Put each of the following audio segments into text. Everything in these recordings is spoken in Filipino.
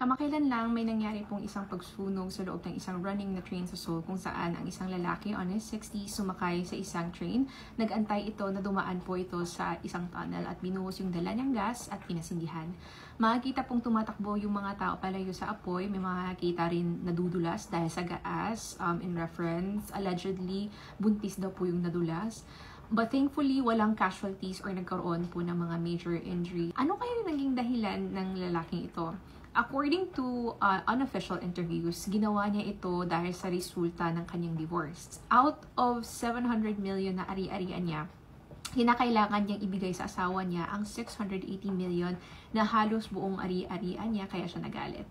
Kamakailan lang may nangyari pong isang pagsunog sa loob ng isang running na train sa Seoul kung saan ang isang lalaki on his 60s sumakay sa isang train. Nag-antay ito na dumaan po ito sa isang tunnel at binuhos yung dala niyang gas at pinasindihan. Makikita pong tumatakbo yung mga tao palayo sa apoy. May makikita rin nadudulas dahil sa gas. In reference, allegedly buntis daw po yung nadulas. But thankfully, walang casualties or nagkaroon po ng mga major injury. Ano kaya yung naging dahilan ng lalaking ito? According to unofficial interviews, ginawa niya ito dahil sa resulta ng kanyang divorce. Out of 700 million na ari-arian niya, kinakailangan niyang ibigay sa asawa niya ang 680 million na halos buong ari-arian niya, kaya siya nagalit.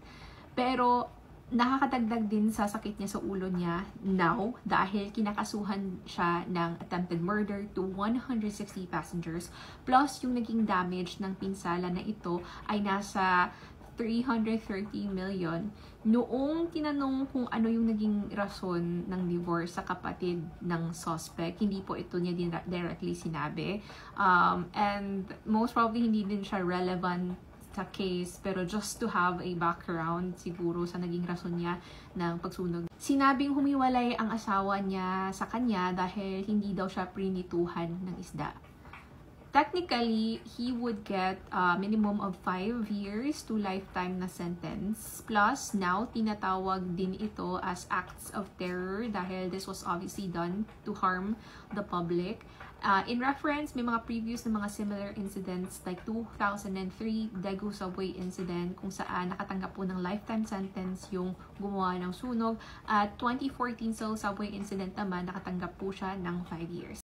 Pero nakakadagdag din sa sakit niya sa ulo niya now dahil kinakasuhan siya ng attempted murder to 160 passengers plus yung naging damage ng pinsala na ito ay nasa 330 million. Noong tinanong kung ano yung naging rason ng divorce sa kapatid ng suspect, hindi po ito niya directly sinabi. And most probably hindi din siya relevant sa case, pero just to have a background siguro sa naging rason niya ng pagsunog. Sinabing humiwalay ang asawa niya sa kanya dahil hindi daw siya prinituhan ng isda. Technically, he would get a minimum of 5 years to lifetime na sentence. Plus, now, tinatawag din ito as acts of terror dahil this was obviously done to harm the public. In reference, may mga previous na mga similar incidents like 2003 Daegu subway incident kung saan nakatanggap po ng lifetime sentence yung gumawa ng sunog. At 2014 Seoul subway incident naman, nakatanggap po siya ng 5 years.